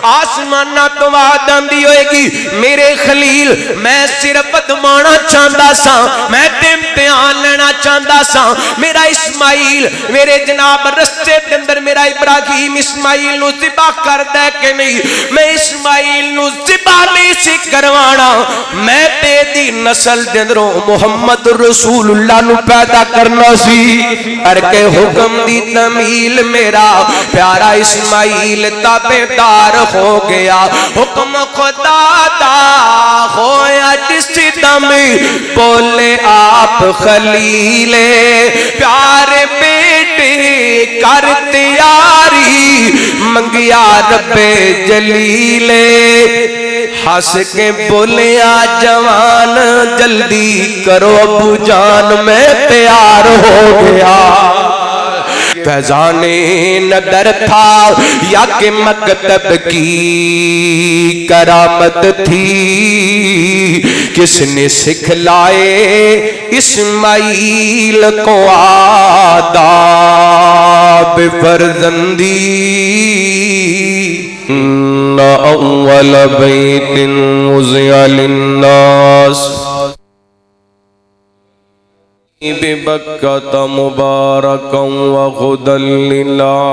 آسمانہ تو آدم دی ہوئے گی میرے خلیل میں صرف ادمانا چاندہ سا میں امتحان لینا چاندہ سا میرا اسماعیل میرے جناب رستے کے اندر میرا ابراہیم اسماعیل نو ذبح کر دے کہ نہیں میں اسماعیل نو ذبح نہیں سی کروانا میں تیری نسل دے اندروں محمد رسول اللہ نو پیدا کرنا سی ہر کے حکم دی تمیل میرا پیارا اسماعیل تابعدار ہو گیا حکم خدا دا ہویا جس دم بولے آپ خلیل پیارے بیٹے کر تیاری منگیا رب جلیل ہس کے بولیا جوان جلدی کرو ابو جان میں تیار ہو گیا فیضان نگر تھا یا کہ مکتب کی کرامت تھی کس نے سکھلائے اسماعیل کو آداب فرزندی اول بیت وضع للناس ببکۃ مبارکا وہدی للعالمین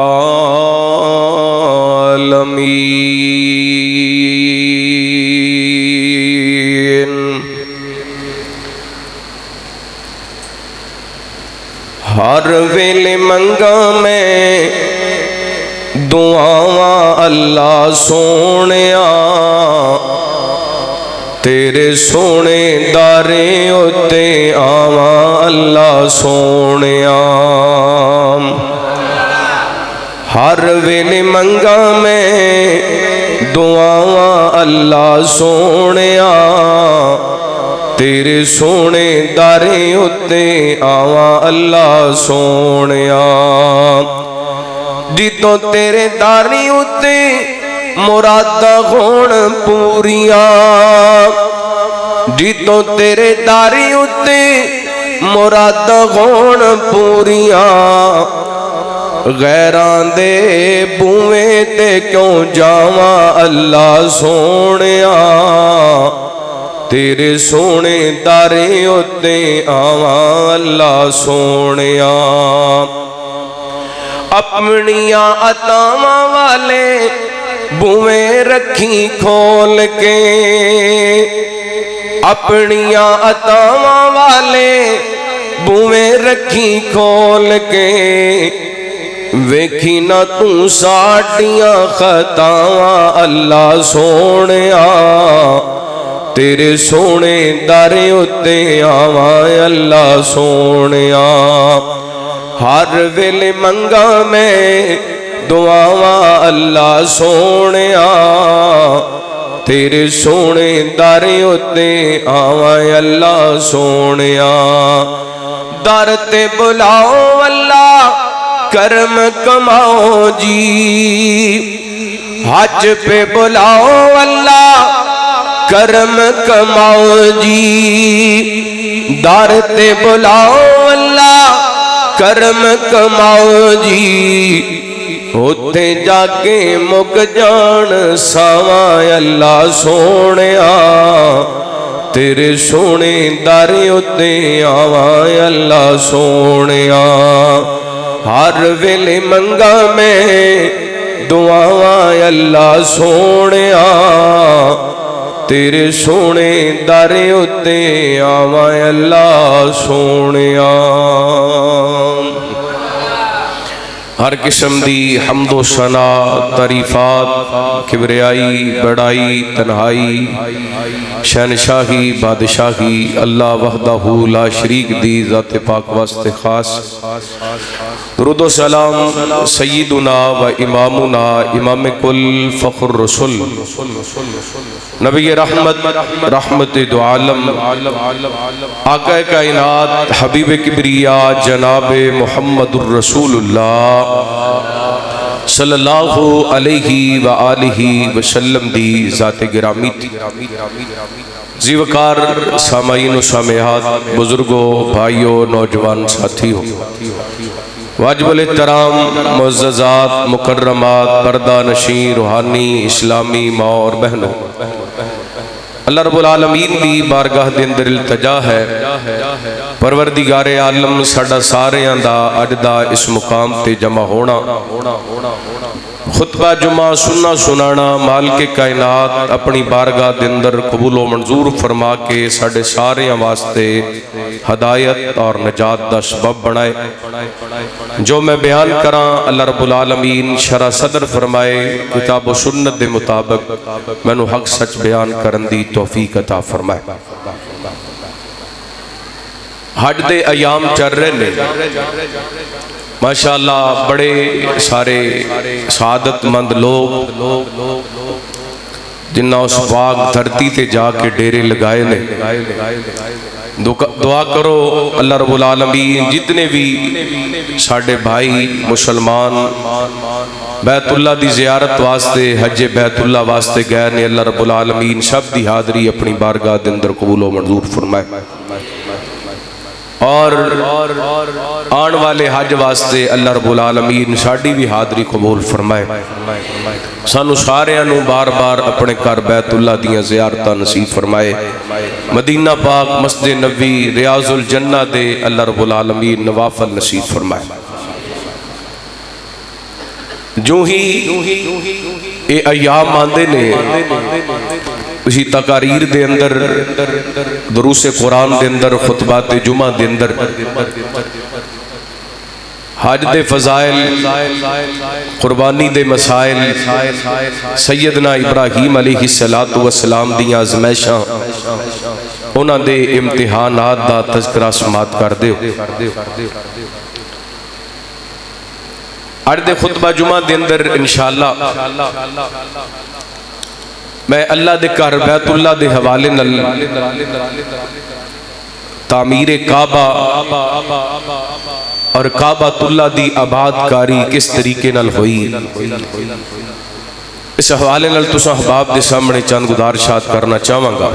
ہر ویلے منگا میں دعاواں اللہ سونیا تیرے سونے دارے ہوتے آواں اللہ سونیا ہر ویلے منگا میں دعاواں اللہ سونیا تیرے سونے دارے ہوتے آواں اللہ سونیا جتوں تیرے داری ہوتے مرادہ ہون پوریاں جتوں تیرے داری ہوتے مرادہ ہون پوریاں غیران دے بوئے تے کیوں جاواں اللہ سونیا تیرے سونے دارے ہوتے آواں اللہ سونیا اپنیاں عطاواں والے بوئیں رکھی کھول کے اپنیاں عطاواں والے بوئیں رکھی کھول کے ویکھی نہ تو ساٹیاں خطاواں اللہ سونیا تیرے سونے دارے ہوتے آواں اللہ سونیا ہر ویلے منگا میں دعاواں اللہ سونیا تیرے سونے دارے ہوتے آواں اللہ سونیا در تے بلاؤ اللہ کرم کماؤ جی حج پہ بلاؤ اللہ کرم کماؤ جی در تے بلاؤ اللہ کرم کماؤ جی ہوتے جا کے مک جان ساواں اللہ سونیا تیرے سونے دارے ہوتے آواں اللہ سونیا ہر ویلے منگا میں دعاواں اللہ سونیا تیرے سونے دارے ہوتے آواں اللہ سونیا ہر قسم دی حمد و ثنا تعریفات کبریائی بڑائی تنہائی شہنشاہی بادشاہی اللہ وحدہ لا شریک دی ذات پاک واسطے خاص درود و سلام سیدنا و امامنا امام کل فخر رسول نبی رحمت دو عالم آقا کائنات حبیب کبریا جناب محمد الرسول اللہ صلی اللہ علیہ وآلہ وسلم دی ذات گرامی تھی زیوکار سامعین و سامعات بزرگوں بھائیوں نوجوان ساتھیوں واجب الاحترام معززات مکرمات پردہ نشین روحانی اسلامی ماں اور بہنوں، اللہ رب العالمین دی بارگاہ دے اندر التجا ہے پروردگار عالم ساڈا ساریاں دا اج دا اس مقام تے جمع ہونا، خطبہ جمعہ سننا سنانا مالک کائنات اپنی بارگاہ دے اندر قبول و منظور فرما کے ساڈے ساریاں واسطے ہدایت اور نجات دا سبب بنائے۔ جو میں بیان کراں اللہ رب العالمین شرح صدر فرمائے، کتاب و سنت دے مطابق مینوں حق سچ بیان کرن دی توفیق عطا فرمائے۔ حج دے ایام چل رہے نے، ماشاءاللہ بڑے سارے سعادت مند لوگ جنہ اس پاک دھرتی تے جا کے ڈیرے لگائے نے، دعا کرو اللہ رب العالمین جتنے بھی ساڑھے بھائی مسلمان بیت اللہ دی زیارت واسطے حج بیت اللہ واسطے گئے نے، اللہ رب العالمین سب دی حاضری اپنی بارگاہ دے اندر قبول و منظور فرمائے، اور آن والے حج واسطے اللہ رب العالمین ساڑھی بھی حاضری قبول فرمائے۔ سانو ساریاں نو بار بار اپنے گھر بیت اللہ دیاں زیارتاں نصیب فرمائے، مدینہ پاک مسجد نبوی ریاض الجنہ دے اللہ رب العالمین نوافل نصیب فرمائے۔ جو ہی اے ایام آندے نے اسی تقاریر دے اندر دروس قرآن دے اندر خطبات جمعہ دے اندر حج دے فضائل قربانی دے مسائل سیدنا ابراہیم علیہ السلام دیاں آزمائشاں انہاں دے امتحانات دا تذکرہ سماعت کر دے۔ عرض خطبہ جمعہ دے اندر انشاءاللہ میں اللہ دے گھر بیت اللہ دے حوالے نال تعمیر کعبہ اور کعبۃ اللہ دی آباد کاری کس طریقے نال ہوئی اس حوالے نال تساں احباب دے سامنے چند گزارشات کرنا چاہواں گا۔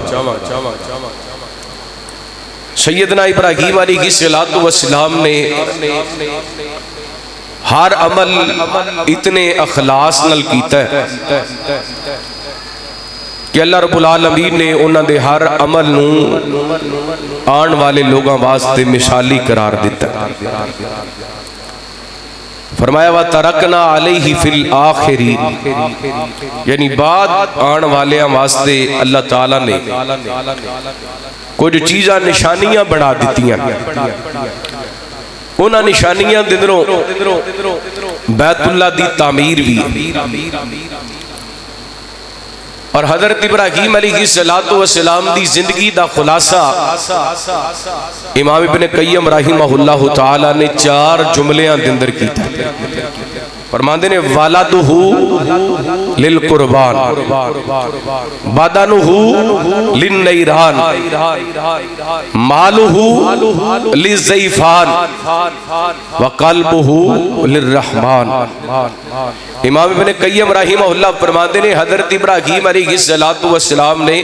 سیدنا ابراہیم علیہ السلام نے ہر عمل اتنے اخلاص نال کیتا ہے کہ اللہ رب العالمین نے انہاں دے ہر عمل نو آن والے لوگاں واسطے مثالی قرار دیتا ہے۔ فرمایا وَتَرَكْنَا عَلَيْهِ فِي الْآخِرِ، یعنی بعد آن والیاں واسطے اللہ تعالیٰ نے کچھ چیزاں نشانیاں بنا دیتیاں، انہاں نشانیاں دندروں بیت اللہ دی تعمیر بھی، اور حضرت ابراہیم علیہ السلام دی زندگی دا خلاصہ امام ابن قیم رحمہ اللہ تعالی نے 4 جملیاں دندر کی تھا۔ فرماندے نے والدہ للقربان، بدنہ للنیران، مالہ للضیفان، وقلبہ للرحمن۔ امام ابن قیم رحمہ اللہ فرماندے نے حضرت ابراہیم علیہ السلام نے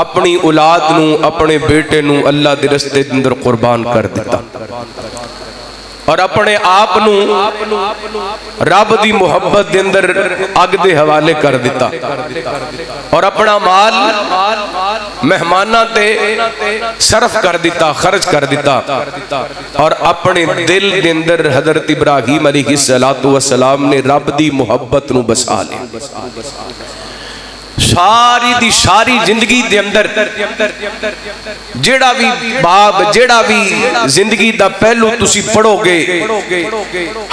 اپنی اولاد نو اپنے بیٹے نو اللہ دے رستے اندر قربان کر دیتا، اور اپنے آپ نو رب دی محبت دے اندر اگ دے حوالے کر دیتا، اور اپنا مال مہمانہ تے صرف کر دیتا، خرچ کر دیتا، اور اپنے دل دے اندر حضرت ابراہیم علیہ السلام نے رب دی محبت نو بسا لے۔ ساری دی ساری زندگی دے اندر جیڑا بھی باب جیڑا بھی زندگی دا پہلو تسی پڑھو گے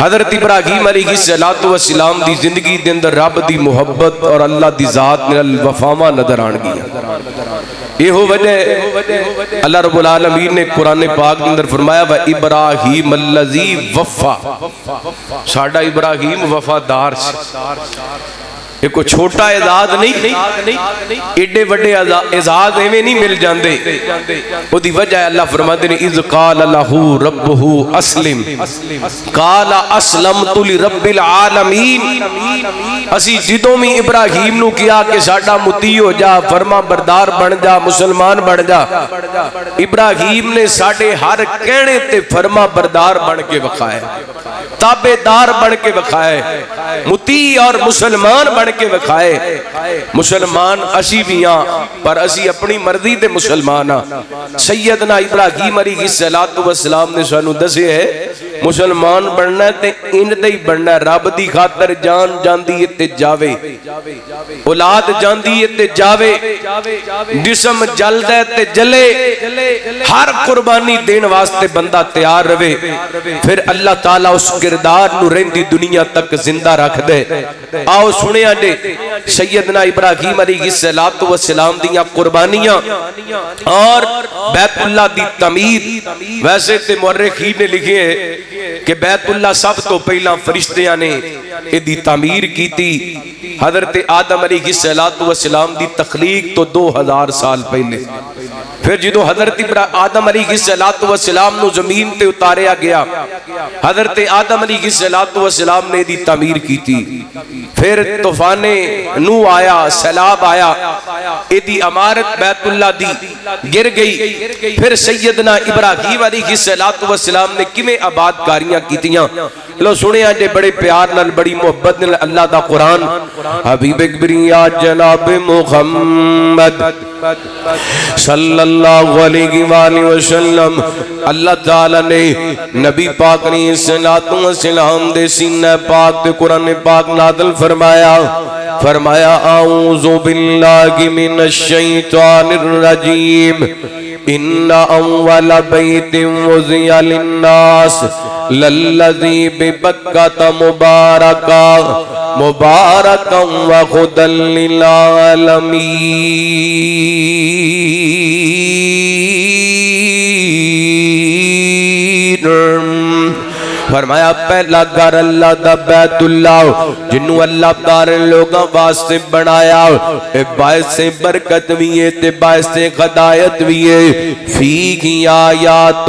حضرت ابراہیم علیہ السلام دی زندگی دے اندر رب دی محبت اور اللہ دی ذات نال وفاواں نظر آن گیا۔ یہ ہو وجہ اللہ رب العالمین نے قرآن پاک دے اندر فرمایا وَإِبْرَاهِيمَ الَّذِي وَفَّى، ساڈا ابراہیم وفادار سے۔ یہ کوئی چھوٹا اعزاز نہیں، ایڈے وڈے اعزاز ایویں نہیں مل جاندے. او دی وجہ ہے اللہ فرماتے ہیں اذ قال لہ ربہ اسلم قال اسلمت لرب العالمین. اسی جدوں بھی ابراہیم نو کیا کہ ساڈا مطیع ہو جا، فرما بردار بن جا، مسلمان بن جا، ابراہیم نے ساڈے ہر کہنے تے فرما بردار بن کے وکھائے، تابع دار بن کے وکھائے، مطیع اور مسلمان بن کے وکھائے. مسلمان اسی بھی ہاں پر اسی اپنی مرضی دے مسلمان ہاں. سیدنا ابراہیم علیہ السلام نے سانو دسے ہے مسلمان بننا ہے تے اندے ہی بننا ہے. رب دی خاطر جان جاندی ہے تے جاوے، اولاد جاندی ہے تے جاوے، جسم جلد ہے تے جلے، ہر قربانی دین واسطے بندہ تیار رہے. پھر اللہ تعالیٰ اس کردار نو رہندی دنیا تک زندہ رکھ دے. آؤ سنیا جے سیدنا ابراہیم علیہ السلام دیاں قربانیاں اور بیت اللہ دی تعمیر. ویسے تے مورخین نے لکھے ہیں کہ بیت اللہ سب تو پہلا فرشتیاں نے دی تعمیر کی تھی. حضرت آدم علیہ السلام دی تخلیق تو 2000 سال پہلے. پھر جدو حضرت آدم علیہ السلام نو زمین تے اتاریا گیا، حضرت آدم علیہ السلام نے دی تعمیر کی تھی. پھر طوفان نو آیا، سیلاب آیا، ایدی عمارت بیت اللہ دی گر گئی. پھر سیدنا ابراہیم علیہ السلام نے کیویں آباد کاریاں کیتیاں. لو سنے آجے بڑے پیار نال بڑی محبت نال اللہ دا قرآن. حبیب اکبریہ جناب محمد صلی اللہ علیہ وآلہ وسلم اللہ تعالیٰ نے نبی پاک علیہ السلام دے سینہ پاک دے قرآن پاک نازل فرمایا اعوذ باللہ من الشیطان الرجیم ان اول بیت وضع للناس للذی ببکۃ مبارکا وہدی للعالمین. فرمایا پہلا گھر اللہ دا بیت اللہ جنہوں اللہ دار لوگاں واسطے بنایا، باعث برکت بھی ہے تے باعث خدایت بھی ہے. فیہ آیات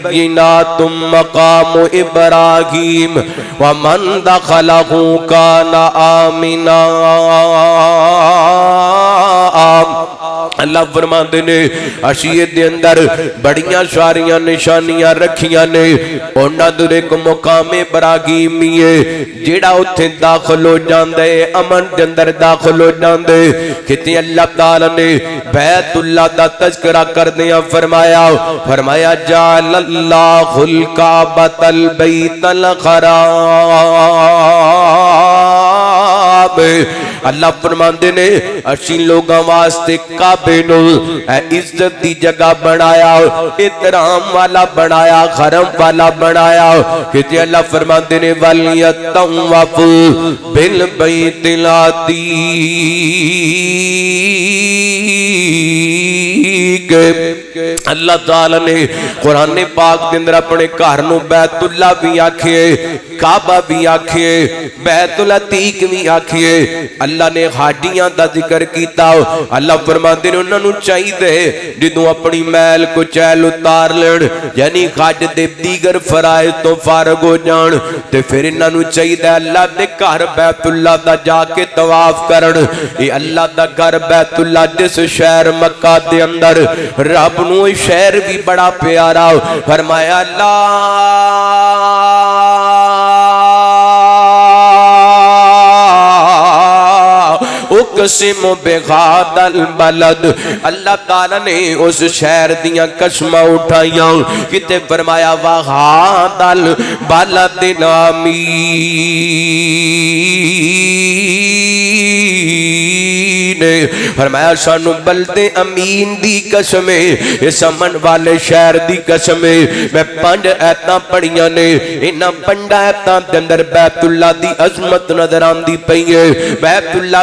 بینات مقام ابراہیم ومن دخلہ کان آمنا. اللہ فرماتے نے اشیئے دے اندر بڑیاں ساریاں نشانیاں رکھیاں نے. اونا در ایک مقام ابراہیم ہے جیڑا اتھے داخل ہو جاندے، امن دے اندر داخل ہو جاندے. کہتے اللہ تعالیٰ نے بیت اللہ دا تذکرہ کر دیا. فرمایا جعل اللہ الکعبۃ البیت الحرام. اللہ فرماندے نے اسی لوگاں واسطے کعبے نو عزت دی جگہ بنایا، احترام والا بنایا، حرم والا بنایا. کہ اللہ فرماندے نے وَلْيَطَّوَّفُ بِالْبَيْتِ الْعَتِيقِ. اللہ تعالیٰ نے قرآن پاک کے اندر اپنے گھر نو بیت اللہ بھی آکھے، کعبہ بھی آکھے، بیت العتیق بھی آکھے. اللہ نے ہاڈیاں دا ذکر کیتا. اللہ فرماتے ہیں انہوں نے چاہی دے جدوں اپنی میل کو چیل اتار لین، یعنی حج دے دیگر فرائض تو فارغ ہو جان، تے پھر انہوں نے چاہی دے اللہ دے گھر بیت اللہ دا جا کے طواف کرن. اے اللہ دا گھر بیت اللہ جس شہر مکہ دے اندر رب نو شہر بھی بڑا پیارا. فرمایا اقسم بہذا البلد. اللہ تعالیٰ نے اس شہر دیاں قسماں اٹھائیاں. کتے فرمایا وہذا البلد الامین. فرمایا سانو بلد امین دی قسم ہے، اس امن والے شہر دی قسم ہے. میں 5 آیتاں پڑھیاں نے، انہاں 5 آیتاں دے اندر بیت اللہ دی عظمت نظر آندی پئی ہے، بیت اللہ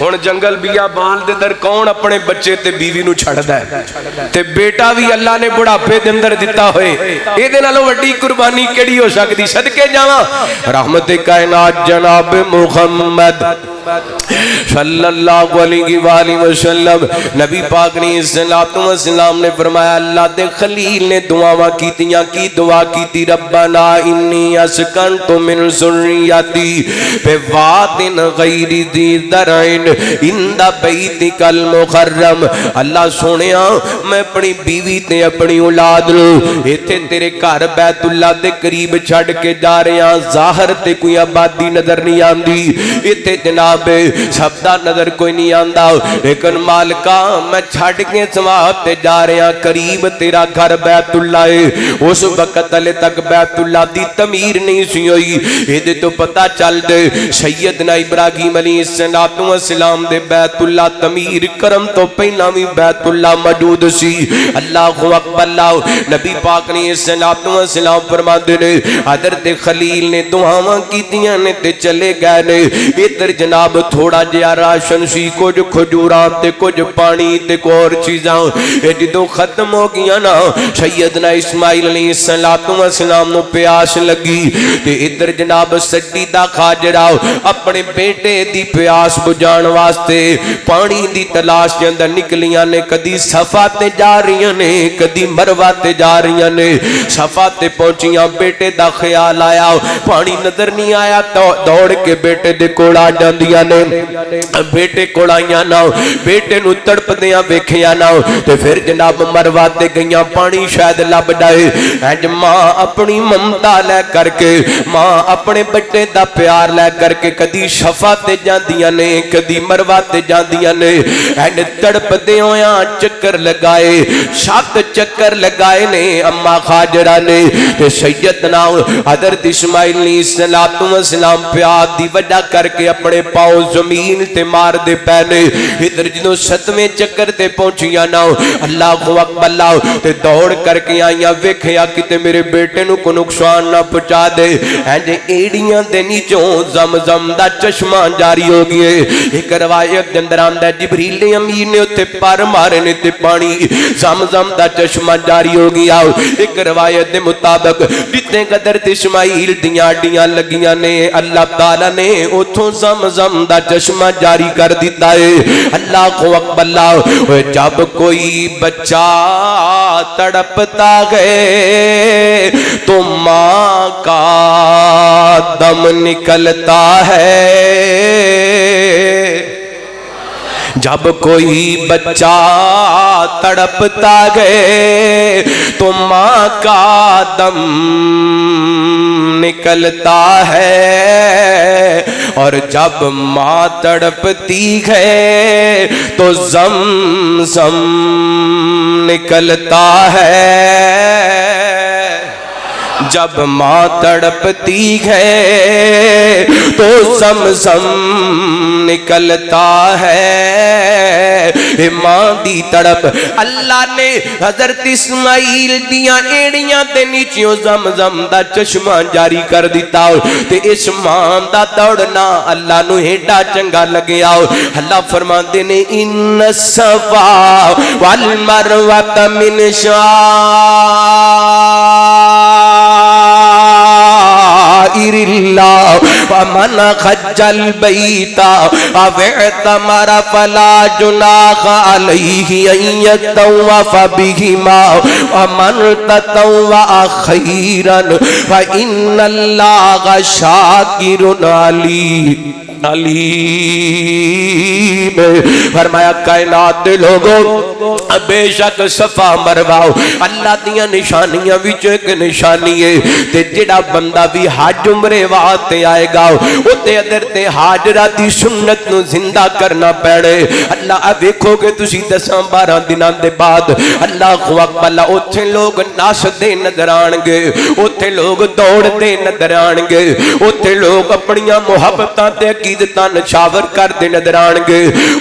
ہن جنگل بیابان دے در کون اپنے بچے تے بیوی نو چھڑدا ہے تے بیٹا بھی اللہ نے بڑھاپے دے اندر دتا ہوئے اے دے نالوں وڈی قربانی کیڑی ہو سکدی صدقے جاواں رحمت کائنات جناب محمد صلی اللہ علیہ وآلہ وسلم نبی پاک نے السلام نے فرمایا اللہ دے خلیل نے دعاواں کیتیاں کی دعا کیتی ربنا انی اسکنت من ذریتی بواد غیر ذی زرع عند بیتک المحرم اللہ سونیا میں اپنی بیوی تے اپنی اولاد نو ایتھے تیرے گھر بیت اللہ دے قریب چھڑ کے جا رہے ہاں ظاہر تے کوئی آبادی نظر نہیں آندی ایتھے جناب سب دا نظر کوئی نہیں آندا لیکن مالکا میں چھڑ کے سواب تے جا رہے ہیں قریب تیرا گھر بیت اللہ ہے اس وقت علی تک بیت اللہ دی تعمیر نہیں سی ہوئی یہ تو پتہ چل دے سیدنا ابراہیم علیہ السلام دے بیت اللہ تعمیر کرم تو پہلا بھی بیت اللہ موجود سی اللہ اکبر اللہ نبی پاک نے السلام فرماندے نے حضرت خلیل نے دعاواں کیتیاں نے تے چلے گئے نے ادھر جناب تھوڑا جہا راشن سی کچھ کھجوراں تے کچھ پانی تے کوئی اور چیزاں اے جدوں ختم ہو گیا نا سیدنا اسماعیل علیہ السلام نو پیاس لگی تے ادھر جناب سجدہ خاجرہ اپنے بیٹے دی پیاس بجھان واسطے پانی دی تلاش کے اندر نکلیاں نے کدی صفا تے جا رہی نے کدی مروہ تے جا رہی نے صفا تے پہنچیاں بیٹے دا خیال آیا پانی نظر نہیں آیا تو دوڑ کے بیٹے دے کوڑا جاندیاں نے بیٹے کوڑائیاں نہ بیٹے نو تڑپ دیاں ویکھیاں نہ تے پھر جناب مروہ تے گئیاں پانی شاید لب ڈائے انج ماں اپنی ممتا لے کر کے ماں اپنے بچے دا پیار لے کر کے کدی شفا تے جاندیاں نے کدی مروہ تے جاندیاں نے انج تڑپ دیاں چکر لگائے 7 چکر لگائے نے اما خاجرہ نے تے سیدنا حضرت اسماعیل علیہ السلام پیار دی وجہ کر کے اپنے پاؤں زمین تے مار دے پہنے ادھر جنہوں 7ویں چکر تے پہنچیاں نا اللہ اکبر اللہ تے دوڑ کر کے آئیاں ویکھیا کتے میرے بیٹے نو کو نقصان نہ پہنچا دے اینجے ایڑیاں دے نیچوں زمزم دا چشمہ جاری ہو گئے ایک روایت جندر آمدہ جبریل امین نے اتے پار مارے نے تے پانی زمزم دا چشمہ جاری ہو گیا ایک روایت دے مطابق جتنے قدر اسماعیل دیاں ڈیاں لگیاں نے اللہ تعالیٰ نے اتھوں زمزم دا چشمہ جاری کر دیتا ہے اللہ کو اکبر اللہ جب کوئی بچہ تڑپتا ہے تو ماں کا دم نکلتا ہے جب کوئی بچہ تڑپتا گئے تو ماں کا دم نکلتا ہے اور جب ماں تڑپتی ہے تو زمزم نکلتا ہے جب ماں تڑپتی ہے تو زمزم نکلتا ہے ماں دی تڑپ اللہ نے حضرت اسماعیل دیاں ایڑیاں تے نیچیوں زمزم دا چشمہ جاری کر دیتا تے اس ماں دا دوڑنا اللہ نو ہیڈا چنگا لگیا اللہ فرماندے نے ان الصفا والمروہ من اللہ ومن خج البیت او اعتمر فلا جناح علیہ ان یطوف بہما ومن تطوع خیرا فإن اللہ شاکر علیم فرمایا کائنات دے لوگوں بے شک صفا مروہ اللہ دیاں نشانیاں وچ ایک نشانی ہے تے جڑا بندہ بھی حج عمرے واسطے آئے گا اوتے حضرت ہاجرہ دی سنت نو زندہ کرنا پیڑے اللہ ویکھو گے تسی 10-12 دناں دے بعد اللہ اکبر اوتھے لوگ ناچدے نظر آن گے اوتھے لوگ دوڑدے نظر آن گے اوتھے لوگ اپنیاں محبتاں تے عقیدتاں نچھاور کردے نظر آن گے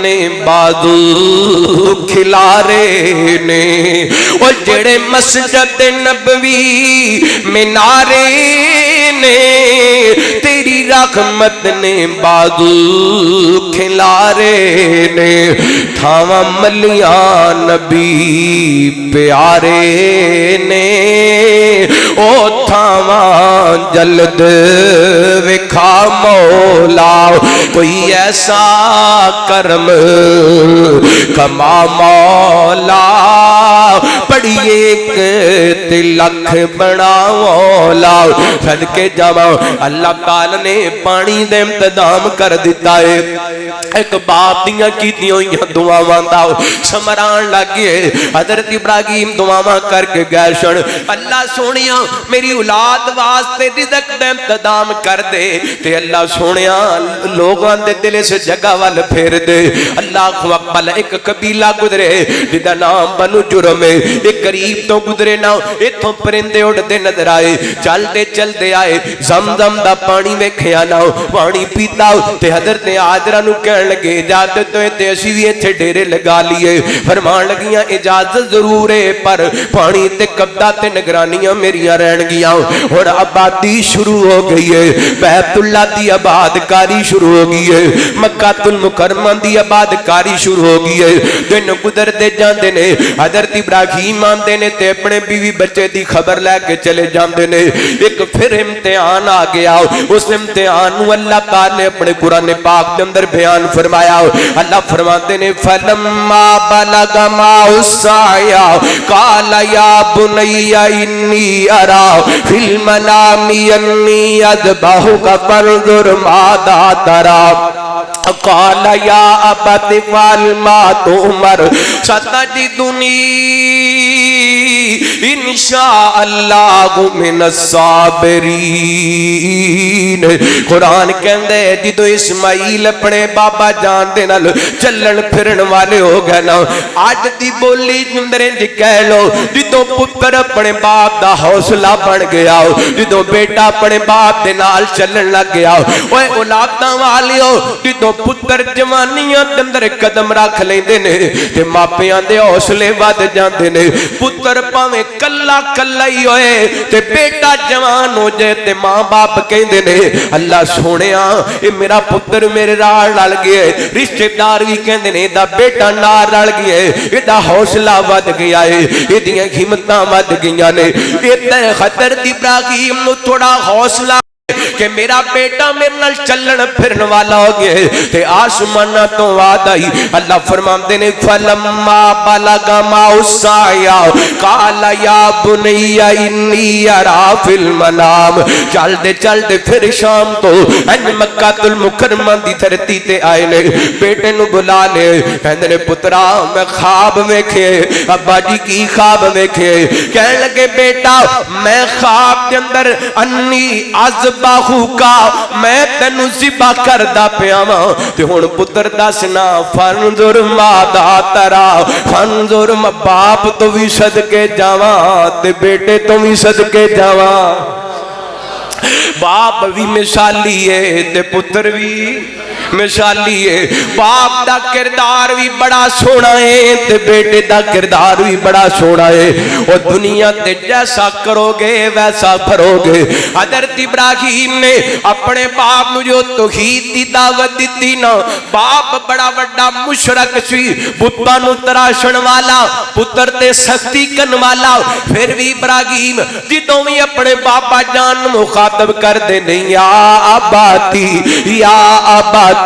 نے بازو کھلارے نے او جڑے مسجد نبوی مینارے نے تیری رحمت نے بازو کھلارے نے تھاواں ملیاں نبی پیارے نے او تھاواں جلد وکھا مولا کوئی ایسا کرم کما مولا پڑھیے ایک تلک بنا مولا صدقے جاواں اللہ تعالی نے پانی دے انتظام کر دیتا ہے ایک باپ دیاں کیتیاں ہوئیاں دعاواں دا سمران لگے حضرت ابراہیم دعاواں کر کے گئے سن اللہ سونیا میری اولاد واسطے رزق دا انتظام کر دے تے اللہ سونیا لوگاں دے دل سے جگہ وال پھیر دے اللہ اکبر ایک قبیلہ گزرے جدا نام بنو جرم ہے ایک قریب تو گزرے نا ایتھوں پرندے اڑدے نظر آئے چلدے آئے زمزم دا پانی ویکھیا نا پانی پیتا تے حضرت حاجرہ نو کہن لگے اجازت تو تے اسی وی ایتھے ڈیرے لگا لیے فرمان لگیاں اجازت ضرور ہے پر پانی تے قبضہ تے نگرانیاں میریاں رہن گیاں اور آبادی شروع ہو گئی ہے بیت اللہ دی آبادکاری شروع ہو گئی ہے مکہ المکرمہ دی آبادکاری شروع ہو گئی ہے دن گزر دے جاندے نے حضرت ابراہیم آندے نے تے اپنے بیوی بچے دی خبر لے کے چلے جاندے نے ایک پھر امتحان آ گیا اس امتحان نو اللہ تعالی نے اپنے قرآن پاک کے اندر بیان فرمایا اللہ فرماتے نے فلما بلغ معه السعي قال يا بني اني ارى في المنام اني اذبحك فانظر ماذا ترى قال يا ابت افعل ما تؤمر ستجدني ان شاء اللہ من الصابرین قرآن کہندے جدو اسماعیل اپنے بابا جان دے نال چلن پھرن والے ہو گئے نا آج دی بولی جندریں جی کہہ لو جدو پتر اپنے باپ دا حوصلہ بن گیا جدو بیٹا اپنے باپ دے نال چلن لگ گیا اوے اولاداں والیو جدو پتر جوانیاں دے اندر قدم رکھ لیندے نے تے ماپیاں دے حوصلے ود جاندے نے پتر پاویں کلا کلا ہی ہوئے تے بیٹا جوان ہو جائے تے ماں باپ کہندے نے اللہ سونیا اے میرا پتر میرے راہ لڑ گیا ہے رشتہ دار بھی کہندے نے دا بیٹا نال لڑ گیا ہے اے دا حوصلہ ود گیا ہے اے دیاں ہمتاں ود گئیاں نے اے تے خطر دی ابراہیم نو تھوڑا حوصلہ کہ میرا بیٹا میرے نال چلن پھرن والا ہو گئے تے آسمانہ تو وعد آئی اللہ فرماندے نے فلما بلغ معه السعي قال يا بني اني ارى في المنام چلدے پھر شام تو ان مکہ المکرمہ دی دھرتی تے آئے نے بیٹے نو بلا لے کہندے نے پترا میں خواب ویکھے ابا جی کی خواب ویکھے کہنے لگے بیٹا میں خواب دے اندر انی باہو کا میں تینو ذبح کردا پیا واں تے ہن پتر دسنا فانظر ماذا ترى فانظر باپ تو بھی صدقے جاواں تے بیٹے تو بھی صدقے جاواں باپ بھی مثالی ہے تے پتر بھی مثالی ہے باپ دا کردار بھی بڑا سونا ہے تے بیٹے دا کردار بھی بڑا سونا ہے اور دنیا تے جیسا کرو گے ویسا بھرو گے حضرت ابراہیم نے اپنے باپ نو جو توحید دی دعوت دیتی نا باپ بڑا بڑا مشرک سی بتاں نو تراشن والا پتر تے سختی کرن والا پھر بھی ابراہیم جدوں بھی اپنے باپا جان مخاطب کر دے نہیں یا آباتی یا آباتی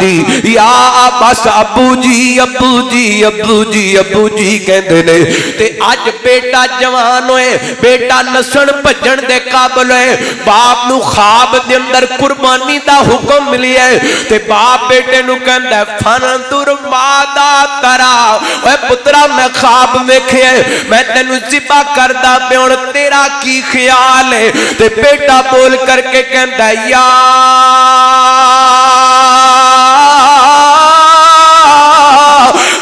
یا بس ابو جی ابو جی ابو جی ابو جی کہندے نے تے اج بیٹا جوان ہوئے بیٹا نسن بھجن دے قابل ہوئے باپ نو خواب دے اندر قربانی دا حکم ملی ہے تے باپ بیٹے نو کہندا ہے فانظر ماذا ترى اے پترا میں خواب ویکھے میں تینو ذبح کردا پیا ہن تیرا کی خیال ہے تے بیٹا بول کر کے کہندا ہے یا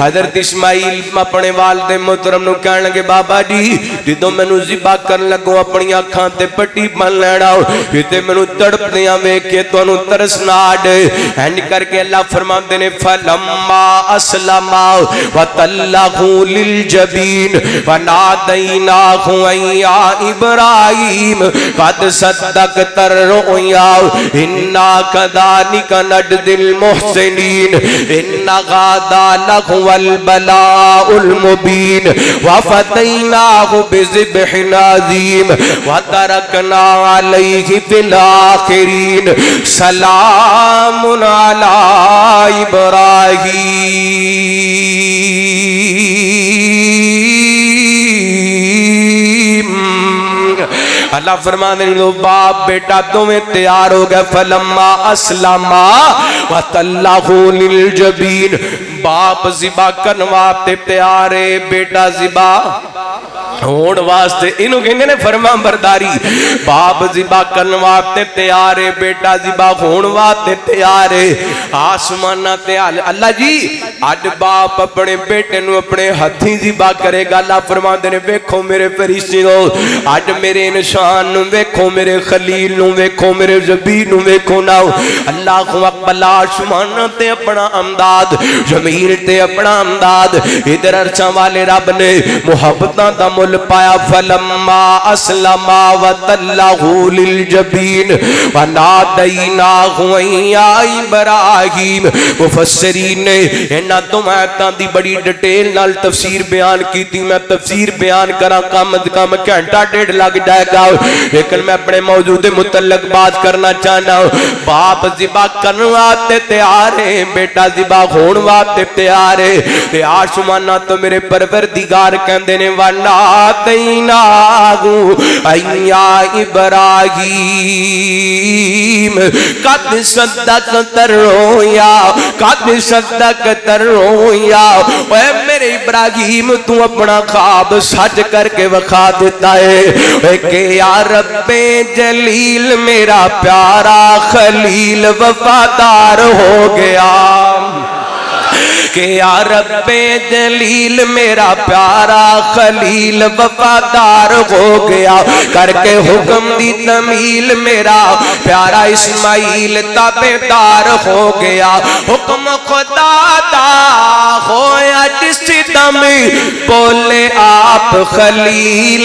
حضرت اسماعیل اپنے والد محترم نو کہنے لگے بابا جی جدوں مینوں ذبح کرن لگو اپنی اکھاں تے پٹی بن لینا تے مینوں تڑپدیاں ویکھ کے تانوں ترس نہ آڈے. اینج کر کے اللہ فرماندے نے فلما اسلما وتلہ للجبین ونادیناہ ان یا ابراہیم قد صدقت الرؤیا انا کذالک نجزی المحسنین ان غادا لہو البلاء المبین وفدیناہ بذبح عظیم وترکنا علیہ فی الآخرین سلام علی ابراہیم. اللہ فرمانے لو باپ بیٹا تمہیں تیار ہو گئے. فلما اسلما وتلہ للجبین باپ ذبح کرواتے تیار ہے بیٹا ذبح ہون واسطے انہوں کہنے نے فرما برداری. باپ ذبح کرن واسطے تیار ہے بیٹا ذبح ہون واسطے تیار ہے. آسمانہ تے اللہ جی اج باپ اپنے بیٹے نو اپنے ہتھیں ذبح کرے گا. اللہ فرماندے نے ویکھو میرے فرشتو اج میرے انسان نو ویکھو میرے خلیل نو ویکھو میرے ذبیح نو ویکھو نا. اللہ اکبر آسمانہ تے اپنا امداد زمین تے اپنا امداد ادھر عرشاں والے رب نے محبتاں دا مل پایا. فلما اسلما وتلہ للجبین ونادیناہ ان یا ابراہیم. مفسرین نے انہاں دو آیتاں دی بڑی ڈیٹیل نال تفسیر بیان کی تھی. میں تفسیر بیان کراں کم از کم گھنٹہ ڈیڑھ لگ جائے گا لیکن میں اپنے موجود متعلق بات کرنا چاہنا ہوں. باپ ذبح کرن واسطے تیار ہے بیٹا ذبح ہون واسطے تیار ہے. تے آسماناں تو میرے پروردگار کہندے نے وَنَادَيْنَاهُ أَن يَا إِبْرَاهِيمُ قَدْ صَدَّقْتَ الرُّؤْيَا قَدْ صَدَّقْتَ الرُّؤْيا. اے میرے ابراہیم تو اپنا خواب سچ کر کے وکھا دیتا ہے کہ یا رب جلیل میرا پیارا خلیل وفادار ہو گیا. کہ یا رب جلیل میرا پیارا خلیل وفادار ہو گیا. کر کے حکم دی تمیل میرا پیارا اسماعیل تابعدار ہو گیا. حکم خدا دا ہویا جس دم بولے آپ خلیل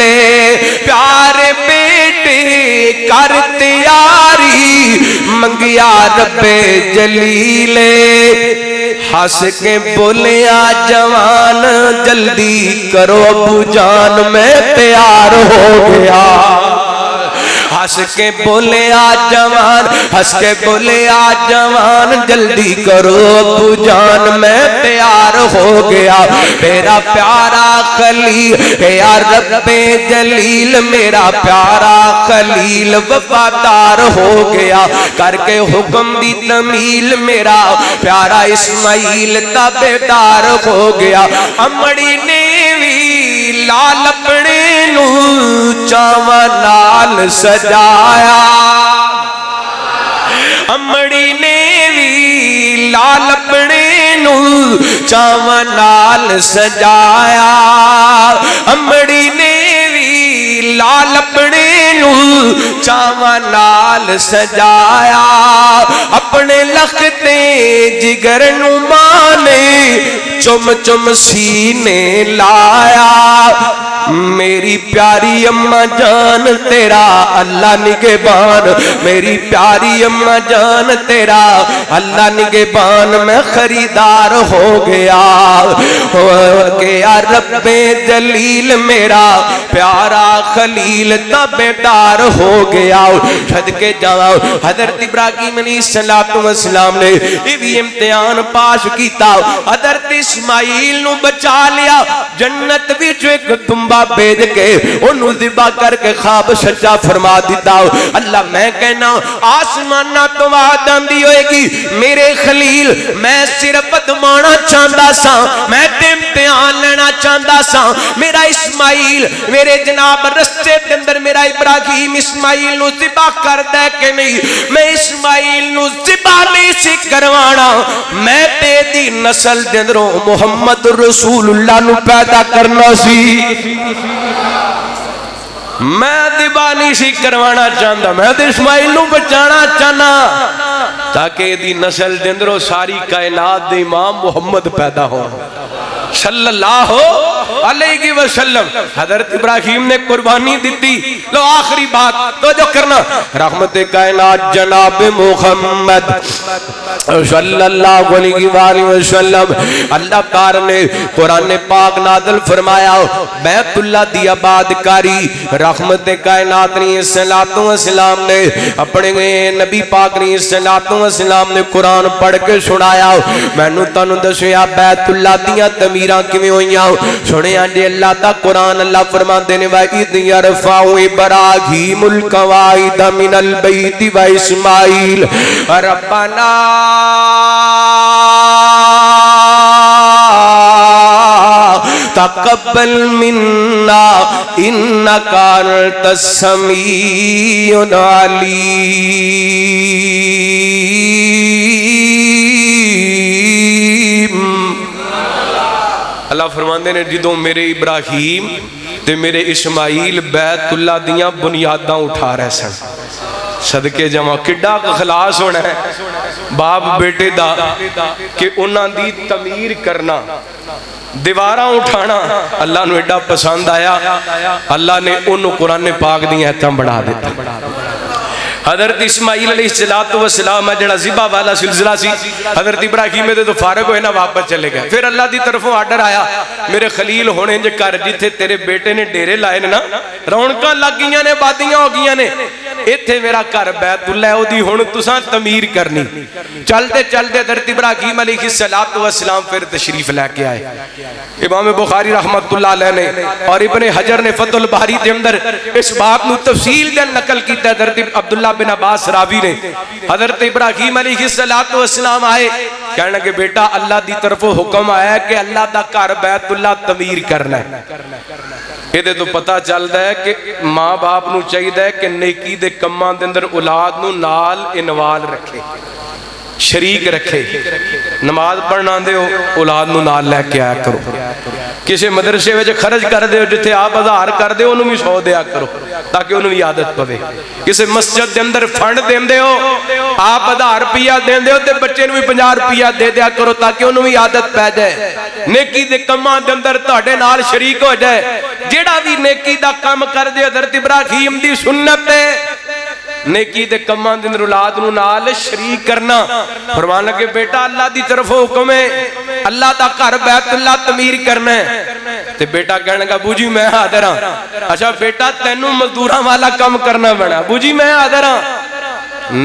پیارے بیٹے کر تیاری منگیا رب جلیل. ہس کے بولیا جوان جلدی کرو ابو جان میں تیار ہو گیا. ہس کے بولے جوان ہس کے بولے جوان جلدی کرو ابو جان میں تیار ہو گیا. میرا پیارا خلیل یا رب جلیل میرا پیارا خلیل وفادار ہو گیا. کر کے حکم دی تمیل میرا پیارا اسماعیل تابعدار ہو گیا. امڑی نے بھی لال اپنے نو چاواں نال سجایا. امڑی نے بھی لال اپنے نو چاواں نال سجایا. امڑی نے بھی لال اپنے نو چاواں نال سجایا. اپنے لختے جگر نو مانے چم چم سینے لایا. میری پیاری اماں جان تیرا اللہ نگہبان میری پیاری اماں جان تیرا اللہ نگہبان میں خریدار ہو گیا. کہ یا رب جلیل میرا پیارا خلیل تابعدار ہو گیا. صدقے جاؤ حضرت ابراہیم علیہ السلام نے یہ بھی امتحان پاس کیتا. حضرت اسماعیل نو بچا لیا جنت وچ ایک تنبا بھیج کے انہوں ذبح کر کے خواب سچا فرما دیتا. اللہ میں کہنا آسمانہ تو وعد آندی ہوئے گی میرے خلیل میں صرف ادمانا چاہتا سا میں امتحان لینا چاہتا سا. میرا اسماعیل میرے جناب رستے کے اندر میرا ابراہیم اسماعیل نو ذبح کر دے کہ نہیں. میں اسماعیل نو ذبح نہیں سی کروانا میں تے دی دی نسل دے اندروں محمد رسول اللہ نو پیدا کرنا سی میں دیوانی سی کروانا چاہتا میں تو اسماعیل نو بچانا چاہنا تاکہ دی نسل دے اندروں ساری کائنات دے امام محمد پیدا ہو صلی اللہ علیہ وسلم. حضرت ابراہیم نے قربانی دیتی. لو آخری بات تو جو کرنا رحمت کائنات جناب محمد صلی اللہ علیہ وآلہ وسلم اللہ تعالی نے قرآن پاک نازل فرمایا بیت اللہ دی آباد کاری رحمت کائنات نے صلوات و سلام نے اپنے نبی پاک نے صلوات و سلام نے قرآن پڑھ کے سنایا. میں نے تانوں دسیا بیت اللہ دیاں تعمیراں کیویں ہوئیاں سنیا جی اللہ دا قرآن اللہ فرماندے نے وَإِذْ يَرْفَعُ إِبْرَاهِيمُ الْقَوَاعِدَ مِنَ الْبَيْتِ وَإِسْمَاعِيلُ رَبَّنَا تقبل منا انك انت السميع العليم. اللہ فرماندے نے جدوں میرے ابراہیم تے میرے اسماعیل بیت اللہ دیاں بنیاداں اٹھا رہے سن صدقے جمع کڈا خلاص ہونا ہے باپ بیٹے دا کہ انہاں دی تعمیر کرنا دیواراں اٹھانا اللہ نے ایڈا پسند آیا اللہ نے انہوں قرآن پاک دی ایتاں بڑھا دیتا. حضرت اسماعیل علیہ السلام جڑا ذبح والا سلسلہ سی حضرت ابراہیم دے تو فارغ ہوئے نا واپس چلے گئے. پھر اللہ دی طرفوں آرڈر آیا میرے خلیل ہونے جے کر جتھے تیرے بیٹے نے ڈیرے لائے نا رونقاں لگ گئیاں نے بادیاں ہو گئیاں نے ایتھے میرا گھر بیت اللہ او دی ہن تساں تعمیر کرنی. چلتے چلتے حضرت ابراہیم علیہ السلام پھر تشریف لے کے آئے. امام بخاری رحمت اللہ علیہ نے اور ابن حجر نے فتح الباری دے اندر اس بات نو تفصیل دے نقل کیتا ہے. حضرت عبداللہ بن عباس راوی نے حضرت ابراہیم علیہ السلام آئے کہنا کہ بیٹا اللہ دی طرف حکم آیا ہے کہ اللہ دا گھر بیت اللہ تعمیر کرنا ہے. یہ تو پتہ چلتا ہے کہ ماں باپ نو چاہیے کہ نیکی دے کماں دے اندر اولاد نو نال انوال رکھے شریک رکھے. نماز پڑھنا دے اولاد نو نال لے کے آیا کرو. کسی مدرسے وچ خرچ کر دے جتھے آپ 1000 کر دے انہوں بھی 100 دیا کرو تاکہ انہوں بھی عادت پوے. کسی مسجد دے اندر فنڈ دین دے ہو آپ 1000 روپیہ دین دے ہو تے بچے نو بھی 50 روپیہ دے دیا کرو تاکہ انہوں بھی عادت پہ جائے. نیکی دے کماں دے اندر تہاڈے نال شریک ہو جائے. جیڑا بھی نیکی دا کام کر دے حضرت ابراہیم دی سنت ہے نیکی دے کماں دے اندر اولاد نو نال شریک کرنا. فرمان لگے بیٹا اللہ دی طرف حکم ہے اللہ دا گھر بیت اللہ تعمیر کرنا ہے. تے بیٹا کہنے لگا ابو جی میں حاضر ہاں. اچھا بیٹا تینوں مزدوراں والا کام کرنا پڑا. ابو جی میں حاضر ہاں.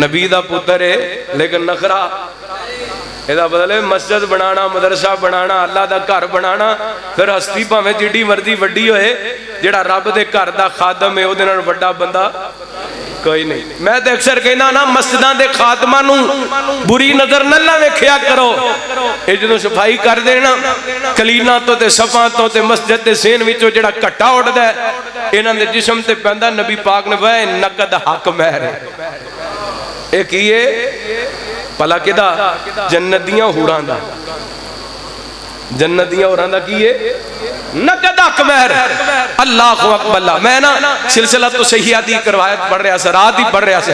نبی دا پتر ہے لیکن نخرا ایدہ بدلے مسجد بنانا مدرسہ بنانا اللہ دا گھر بنانا پھر ہستی پاویں جڑی مردی وڈی ہوئے جڑا رب دے گھر دا خادم ہے او دے نال وڈا بندہ کوئی نہیں. میں تے اکثر کہنا نا مسجداں دے خادماں نو بری نظر نہ ویکھیا کرو. اے جدوں صفائی کر دینا کلیناں تو تے صفاں تو تے مسجد دے سین وچوں جڑا کٹا اٹھدا ہے انہاں دے جسم تے پیندا نبی پاک نے وے نقد حق مہر ہے. اے کیے پلا کدا جنتیاں ہوراں دا جنتیاں ہوراں دا کیے نقد حق مہر. اللہ اکبر. میں نا سلسلہ تو صحیح حدیث روایت پڑھ رہا سا رات ہی پڑھ رہا سا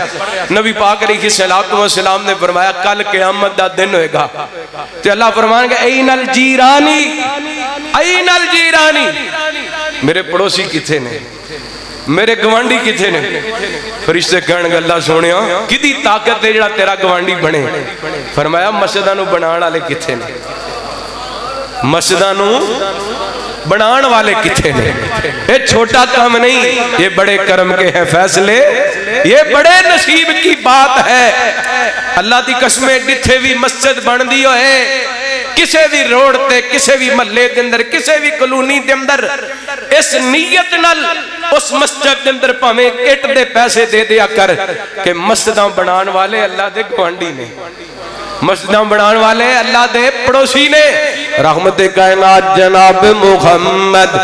نبی پاک علیہ السلام نے فرمایا کل قیامت دا دن ہوئے گا تے اللہ فرمائیں گے این الجیرانی این الجیرانی میرے پڑوسی کتھے نے میرے گوانڈی کتھے نے. فرشتے کہنے گے اللہ سونیا کدی طاقت دے جڑا تیرا گوانڈی بنے. فرمایا مسجداں نو بنان والے کتھے نے مسجداں نو بنان والے کتھے نے. یہ چھوٹا کام نہیں یہ بڑے کرم کے ہیں فیصلے یہ بڑے نصیب کی بات ہے. اللہ دی قسمیں جتھے بھی مسجد بن دی ہوئے کسے بھی روڈ تے کسے بھی محلے دے اندر کسے بھی کلونی دے اندر اس نیت نال اس مسجد دے اندر پاویں اٹ دے پیسے دے دیا کر کہ مسجداں بنان والے اللہ دے گوانڈی نے مسجداں بنان والے اللہ دے پڑوسی نے. رحمت کائنات جناب محمد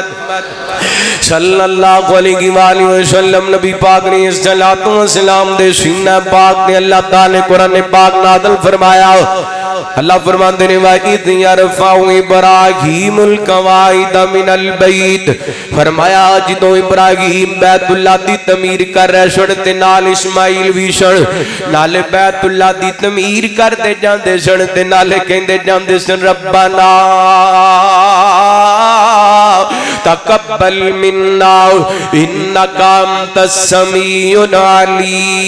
صلی اللہ علیہ وآلہ وسلم نبی پاک نے السلام دے سینہ پاک نے اللہ تعالی قرآن پاک نازل فرمایا اللہ فرماندے نے وَإِذْ يَرْفَعُ إِبْرَاهِيمُ الْقَوَاعِدَ مِنَ الْبَيْتِ فرمایا جدوں ابراہیم بیت اللہ دی تعمیر کر رہے سن تے نال اسماعیل بھی سن نال بیت اللہ دی تعمیر کردے جاندے سن تے نالے کہندے جاندے سن ربنا تقبل منا انک انت السمیع العلیم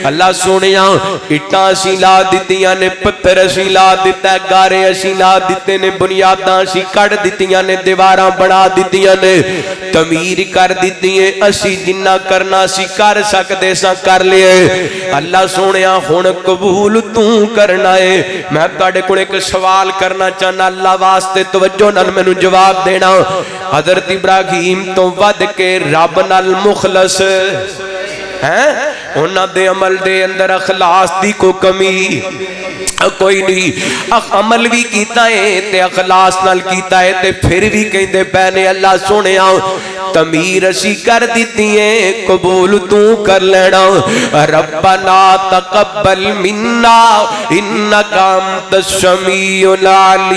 اللہ سونیا اٹھاں اسی لا دتیاں نے پتھر اسی لا دیتا ہے گارے اسی لا دیتے نے بنیاداں اسی کڑ دتیاں نے دیواراں بنا دتیاں نے تعمیر کر دیتی ہیں اسی جنہ کرنا اسی کر سکتے سا کر لیے اللہ سونیا ہن قبول تو کرنا ہے میں تواڈے کول ایک سوال کرنا چاہنا اللہ واسطے توجہ نال مینوں جواب دینا حضرت ابراہیم تو ود کے رب نال مخلص ہیں انہاں دے عمل دے اندر اخلاص دی کو کمی کوئی نہیں عمل بھی کیتا ہے تے اخلاص نال کیتا ہے تے پھر بھی کہندے پہنے اللہ سونیا تعمیر اسی کر دیتی ہیں قبول تو کر لینا ربنا تقبل منا انک انت السمیع العلیم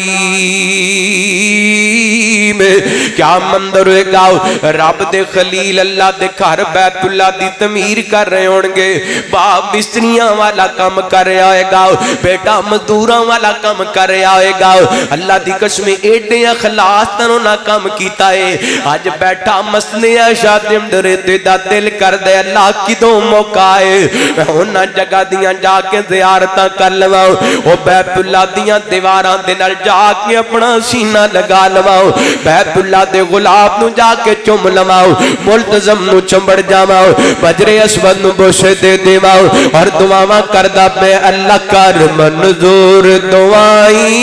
کیا منظر ہوئے گا رب دے خلیل اللہ دے گھر بیت اللہ دی تعمیر کر رہے ہونگے باپ مستریاں والا کام کر رہا ہوئے گا بیٹا مزدوراں والا کام کر رہا ہوئے گا اللہ دی قسم ایڈے اخلاص تنوں نہ کام کیتا ہے آج بیٹھا مسئلے شادم درے دا دل کر دے اللہ کی دو موقع ہے میں ہونا جگہ دیاں جا کے زیارتاں کر لواؤں وہ بیت اللہ دیاں دیواراں دے نال جا کے اپنا سینہ لگا لواؤں بیت اللہ دے غلاب نو جا کے چم لواؤں ملتزم نو چمبڑ جاواؤں بجر اسود نو بوشے دے دیواؤں اور دعاواں کردہ میں اللہ کر منظور دعائیں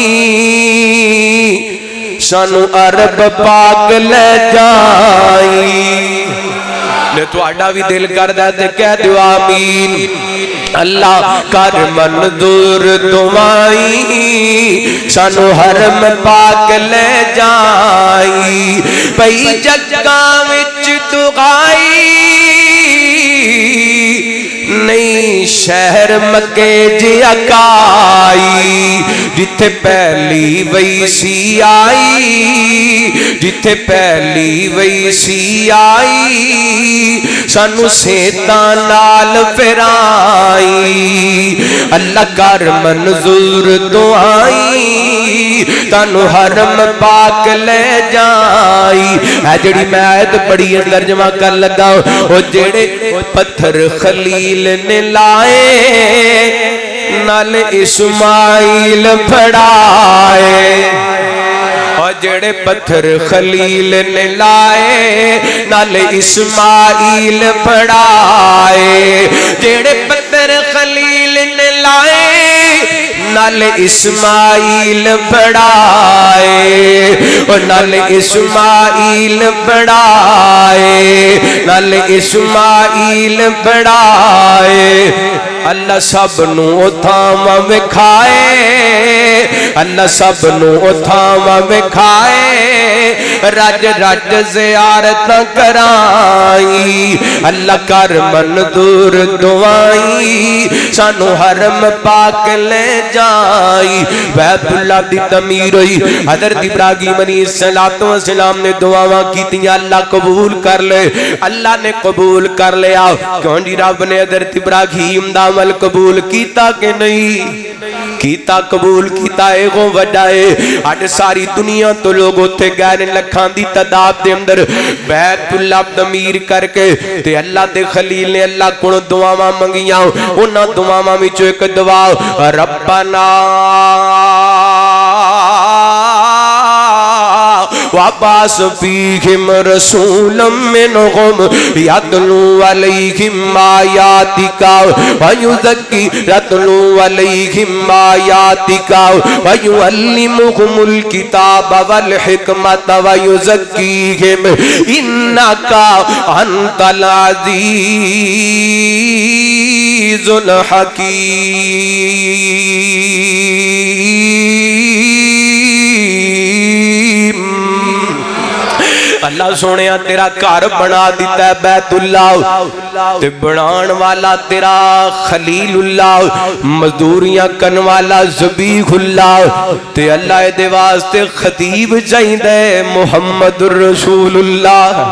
سانو عرب پاک لے جائی نے تو آڈا بھی دل کر دے کہہ دیو آمین اللہ کر منظور دعائیں سانو حرم پاک لے جائی پئی جگہ وچ دعائی نئی شہر مکے جی اکائی جتھے پہلی ویسی آئی جتھے پہلی ویسی آئی سانو سیتاں نال پھرائی اللہ کر منظور دعائیں تانو حرم پاک لے جائی اے جڑی میں آیت بڑی ترجمہ کر لگا او جڑے پتھر خلیل نے لائے نال اسماعیل پھڑائے اور جڑے پتھر خلیل نے لائے نال اسماعیل پھڑائے جڑے پتھر خلیل نے لائے نال اسماعیل پڑھائے اور نال اسماعیل پڑھائے نال اسماعیل پڑھائے اللہ سب نو اتھاواں وکھائے اللہ سب نو اتھاواں وکھائے رج رج زیارت کرائی اللہ کر منظور دعائیں سانو حرم پاک لے جائی بیت اللہ دی تعمیر ہوئی حضرت ابراہیم علیہ السلام نے دعاواں کیتیاں اللہ قبول کر لے اللہ نے قبول کر لیا کیوں جی رب نے حضرت ابراہیم دا عمل قبول کیتا کہ نہیں کیتا قبول کیتا ہے وہ وجہ ہے آج ساری دنیا تو لوگ ہوتے گئے لکھاں دی تعداد دے اندر بیت اللہ تعمیر کر کے تے اللہ دے خلیل نے اللہ کو دعاواں منگیاں انہاں دعاواں وچ ایک دعا ربنا وَبَعَثْ فِيهِمْ رَسُولًا مِّنْهُمْ يَتْلُو عَلَيْهِمْ آيَاتِكَ وَيُعَلِّمُهُمُ الْكِتَابَ وَالْحِكْمَةَ وَيُزَكِّيهِمْ إِنَّكَ أَنْتَ الْعَزِيزُ الْحَكِيمُ اللہ سونے تیرا گھر بنا دیتا ہے بیت اللہ تے بنان والا تیرا خلیل اللہ مزدوریاں کن والا ذبیح اللہ تے اللہ دے واسطے خطیب چاہیے محمد الرسول اللہ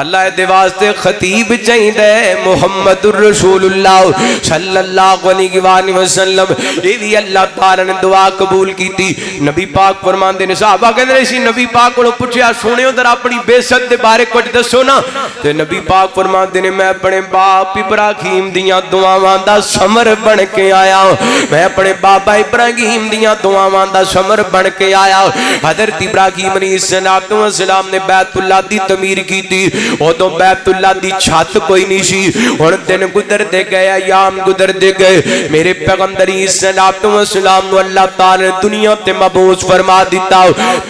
اللہ دے واسطے خطیب چاہیے محمد الرسول اللہ صلی اللہ علیہ وآلہ وسلم. یہ بھی اللہ تعالی نے دعا قبول کی تھی. نبی پاک فرماندے نے صحابہ کہندے نے سی نبی پاک کو پوچھیا سونے ادھر اپنی بے ست دے بارے کچھ دسو نا تے نبی پاک فرماندے نے میں اپنے باپ ابراہیم دیاں دعاواں دا ثمر بن کے آیا میں اپنے بابا ابراہیم دیاں دعاواں دا ثمر بن کے آیا. حضرت ابراہیم علیہ السلام نے بیت اللہ دی تعمیر کی تھی ادو بیت اللہ دی چھت کوئی نہیں سی. ہن دن گزر دے گئے ایام گزر دے گئے میرے پیغمبر السلام نو اللہ تعالی دنیا تے مبعوث فرما دیتا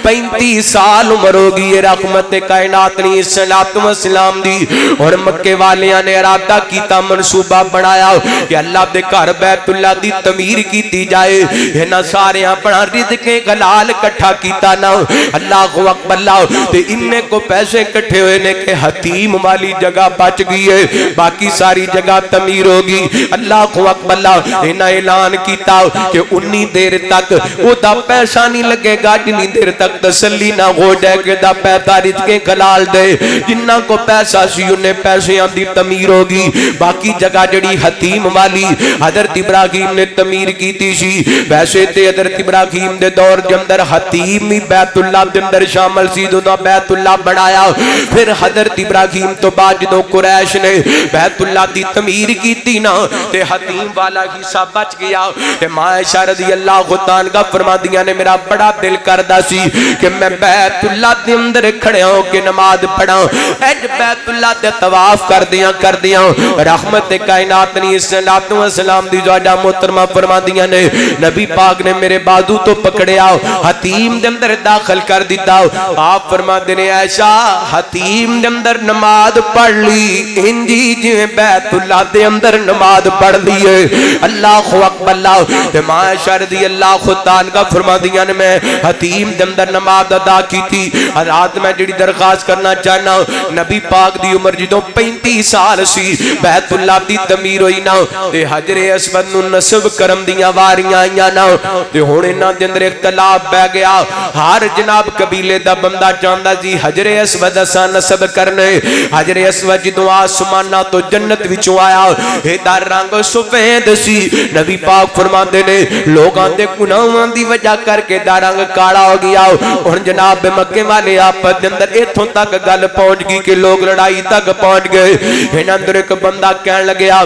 35 سال عمر ہو گئی رحمت کائنات علیہ السلام دی. اور مکے والیاں نے ارادہ کیتا منصوبہ بنایا کہ اللہ دے گھر بیت اللہ دی تعمیر کیتی جائے. انہاں سارے اپنا رزق حلال اکٹھا کیتا نا اللہ اکبر اللہ تے اننے کو پیسے اکٹھے ہوئے نے کہ حتیم والی جگہ بچ گئی ہے باقی ساری جگہ تعمیر ہوگی. اللہ اکبر اللہ انہاں اعلان کیتا کہ 19 دیر تک او دا پیسہ نہیں لگے گا جنی دیر تک تسلی نہ ہو جائے کہ دا پیسہ رزق حلال دے جنہ کو پیسہ سی انہیں پیسیاں دی تعمیر ہوگی. باقی جگہ جڑی حتیم والی حضرت ابراہیم نے تعمیر کیتی سی ویسے تے حضرت ابراہیم دے دور دے اندر حتیم ہی بیت اللہ دے اندر شامل سی دا بیت اللہ بنایا. پھر حضرت ابراہیم تو بعد جدوں قریش نے بیت اللہ دی تعمیر کیتی نا تے حتیم والا حصہ بچ گیا تے عائشہ رضی اللہ عنہا فرماندیاں نے میرا بڑا دل کردا سی کہ میں بیت اللہ دے اندر کھڑا ہو کے نماز پڑھاں اج بیت اللہ دے طواف کردیاں رحمت کائنات علیہ السلام دی زوجہ محترمہ فرماندیاں نے نبی پاک نے میرے بازو تو پکڑیا حتیم دے اندر داخل کر دیتا. آپ فرماندے نے عائشہ حتیم دے اندر نماز پڑھ لی انجی جویں بیت اللہ دے اندر نماز پڑھ لی ہے. اللہ اکبر اللہ تے عائشہ رضی اللہ عنہا فرماندیاں نے میں حتیم دے اندر نماز ادا کی تھی. حضرات میں جڑی درخواست کرنا چاہنا نبی پاک دی عمر جدوں 35 سال سی بیت اللہ دی تعمیر ہوئی نا تے حجر اسود نو نصب کرم دیاں واریاں آئیاں نا تے ہن انہاں دے اندر اختلاف پہ گیا. ہر جناب قبیلے دا بندہ چاہندا سی حجر اسود اساں نصب کرنے. حجر اسود جدوں آسماناں تو جنت وچوں آیا اے دا رنگ سفید سی. نبی پاک فرماندے نے لوگاں دے گناہاں دی وجہ کر کے دا رنگ کالا ہو گیا. ہن جناب مکے والے آپس دے اندر ایتھوں تک گل پہنچ گئی کہ لوگ لڑائی تک پہنچ گئے. انہاں اندر ایک بندہ کہن لگیا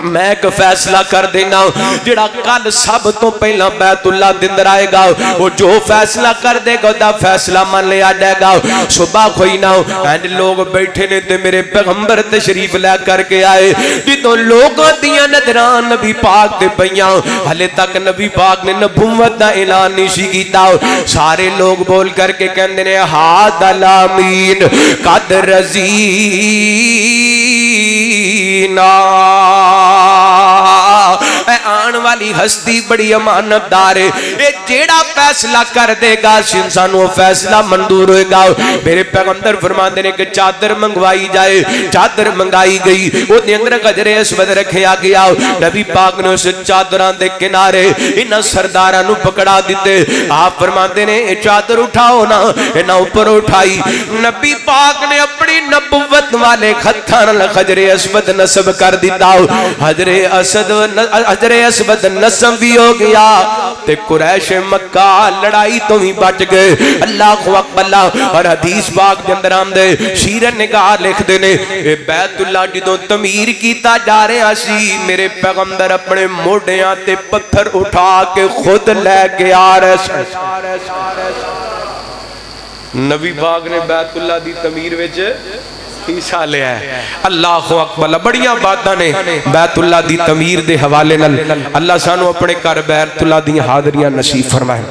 میں ایک فیصلہ کر دینا جڑا کل سب تو پہلا بیت اللہ دے اندر آئے گا وہ جو فیصلہ کر دے گا دا فیصلہ من لیا جائے گا. صبح کوئی نہ اینڈ لوگ بیٹھے نے تے میرے پیغمبر تشریف لے کر کے آئے جدوں لوگوں دیاں نظران نبی پاک دے پیاں ہلے تک نبی پاک نے نبوت دا اعلان نہیں سی کیتا. سارے لوگ بول کر کے کہندے نے ھذا الامین قد رضینا اے آن والی ہستی بڑی امانت دار ہے اے جیڑا فیصلہ کر دے گا انسانوں فیصلہ منظور ہوئے گا. میرے پیغمبر فرماندے نے کہ چادر منگوائی جائے. چادر منگائی گئی وہ دے اندر حجر اسود رکھیا گیا. نبی پاک نے اس چادراں دے کنارے انہاں سرداراں نو پکڑا دیتے. آپ فرماندے نے اے چادر اٹھاؤ نا انہاں اوپر اٹھائی. نبی پاک نے اپنی نبوت والے ہتھاں نال حجر اسود نصب کر دیتا. حجر اسود نصب بھی ہو گیا تے قریش مکہ لڑائی تو بھی بچ گئے. اللہ اکبر اللہ. اور حدیث پاک دے اندر آندے شیر نگاہ لکھ دے نے اے بیت اللہ جدوں تعمیر کیتا جا رہا سی میرے پیغمبر اپنے موڈیاں تے پتھر اٹھا کے خود لے کے آ رہے سن. نبی پاک نے بیت اللہ دی تعمیر وچ حصہ لیا ہے. اللہ اکبر. بڑیاں باتاں نے بیت اللہ دی تعمیر دے حوالے نال. اللہ سانو اپنے گھر بیت اللہ دی حاضریاں نصیب فرمائے.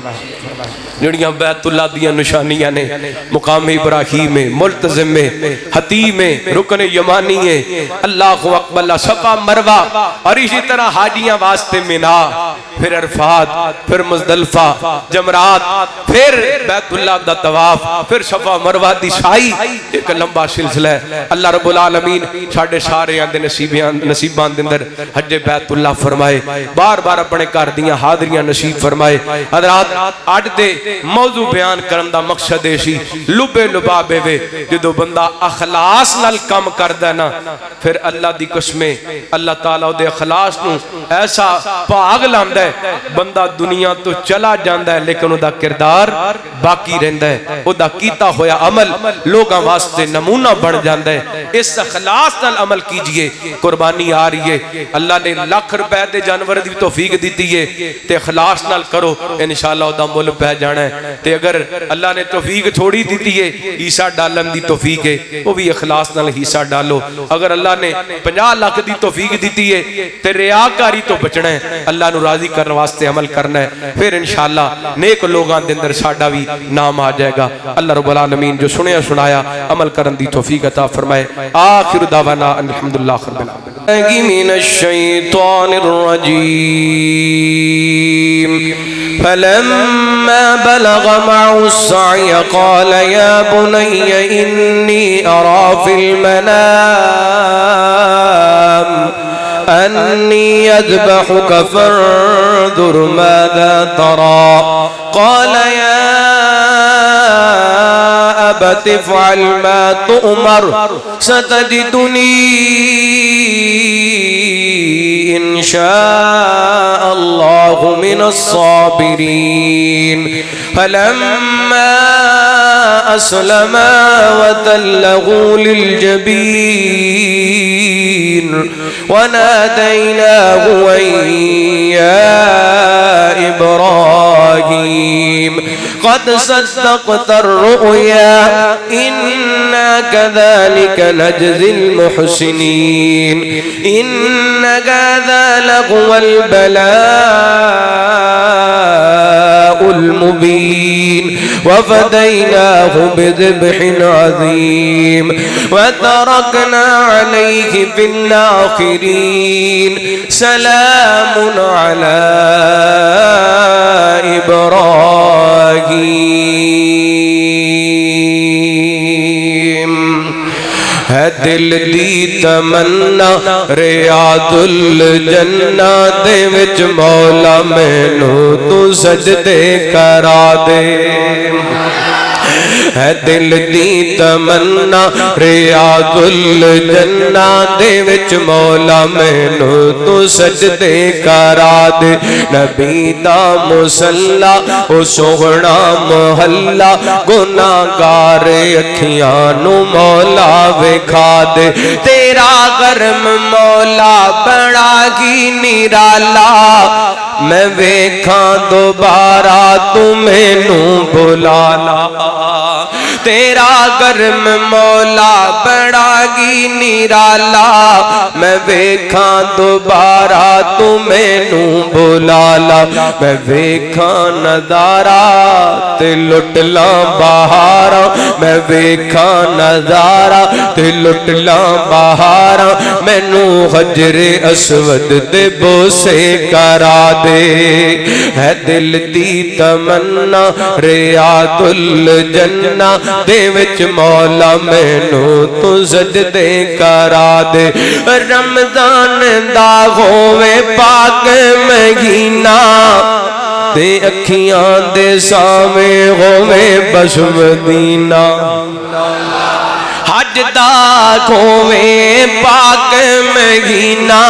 جڑیاں بیت اللہ دیاں نشانیاں نے، مقام ابراہیم میں، ملتزم میں، حتیم میں، رکن یمانی ہے، اللہ اکبر، اللہ صفا مروہ، اور اسی طرح حاجیاں واسطے مینا، پھر عرفات، پھر مزدلفہ، جمرات، پھر بیت اللہ دا طواف، پھر صفا مروہ دی سائی، ایک لمبا سلسلہ ہے۔ اللہ رب العالمین ساڑھے سارے آندے نصیبان دے اندر حج بیت اللہ فرمائے، بار بار اپنے کر دیاں حاضریاں نصیب فرمائے۔ حضرات آج دے موضوع بیان کرن دا مقصد ایسی لبے لبابے وے، جدو بندہ اخلاص نال کام کردہ نا، پھر اللہ دی قسمیں اللہ تعالیٰ دے اخلاص نو ایسا پاگ لاندہ ہے، بندہ دنیا تو چلا جاندہ ہے لیکن دا کردار باقی رہندہ ہے، دا کیتا ہویا عمل لوگاں واسطے نمونہ بڑھ جاندہ ہے۔ اس اخلاص نال عمل کیجئے، قربانی آ رہی ہے، اللہ نے لاکھ روپے دے جانور دی توفیق دیتی ہے، تے اخلاص نال کرو انشاءاللہ دا مول پہ جانا ہے۔ تے اگر اللہ نے توفیق تھوڑی دیتی ہے، حصہ ڈالن دی توفیق ہے، وہ بھی اخلاص نال حصہ ڈالو۔ اگر اللہ نے 50 لاکھ دی توفیق دیتی ہے تے ریاکاری تو بچنا ہے، اللہ نو راضی کرنے واسطے عمل کرنا ہے، پھر انشاءاللہ نیک لوگاں دے اندر ساڈا بھی نام آ جائے گا۔ اللہ رب العالمین جو سنیا سنایا عمل کرن دی توفیق عطا فرمائے۔ آخر دعوانا الحمدللہ رب العالمین۔ من الشیطان الرجیم فلما بلغ معه السعي قال يا بني إني أرى في المنام أني أذبحك فانظر ماذا ترى قال يا أبت افعل ما تؤمر ستجدني إن شاء الله من الصابرين فلما أسلما وتله للجبين وناديناه أن يا إبراهيم قد صدقت الرؤيا إنا كذلك نجزي المحسنين إن هذا لهو البلاء المبين وفديناه بذبح عظيم وتركنا عليه في الآخرين سلام على إبراهيم ہے دل دی تمنا ریاض الجنہ دے وچ مولا مینوں تو سجدے کرا دے ہے دل دی تمنا ریاض الجنہ دے وچ مولا مینوں تو سجدے کرا دے نبی دا مصلا او سوہنا محلہ گناہگار اکھیاں نو مولا وکھا دے تیرا غرم مولا بڑا ہی نرالا میں ویکھاں دوبارہ تو مینوں بلالا تیرا گرم مولا بڑا گی نرالا میں ویکھاں دوبارہ تو مینوں بلالا میں ویکھاں نظارہ تے لٹ لاں بہاراں میں ویکھاں نظارہ تے لٹ لاں بہاراں مینوں حجر اسود دے بوسے کرا دے ہے دل دی تمنا ریاض الجنہ دے وچ مولا مینوں تو سجدے کرا دے رمضان دا ہووے پاک مہینہ تے اکھیاں دے سامنے ہووے بس مدینہ حج دا ہووے پاک مہینہ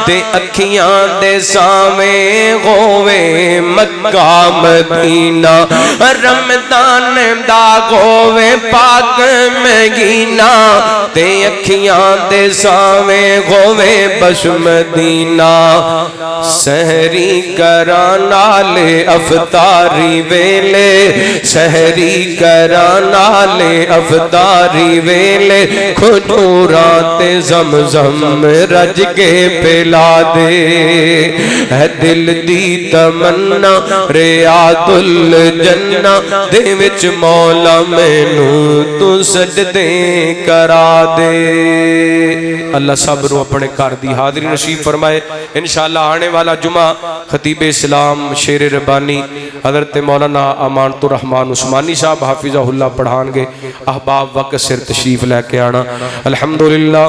تے اکھیاں دے سامنے ہووے مکہ مدینہ رمضان دا ہووے پاک مہینہ تے اکھیاں دے سامنے ہووے بس مدینہ سحری کران والے افطاری ویلے سحری کران والے افطاری ویلے کھجوراں تے زمزم رج کے پہ لا دے ہے دل دی تمنا ریاض الجنہ دے وچ مولا مینوں تو سجدے کرا دے اللہ صبر اپنے گھر دی حاضری نصیب فرمائے انشاءاللہ آنے والا جمعہ خطیب اسلام شیر ربانی حضرت مولانا امان الرحمن عثمانی صاحب حافظہ اللہ پڑھان گے احباب وقت سر تشریف لے کے آنا الحمدللہ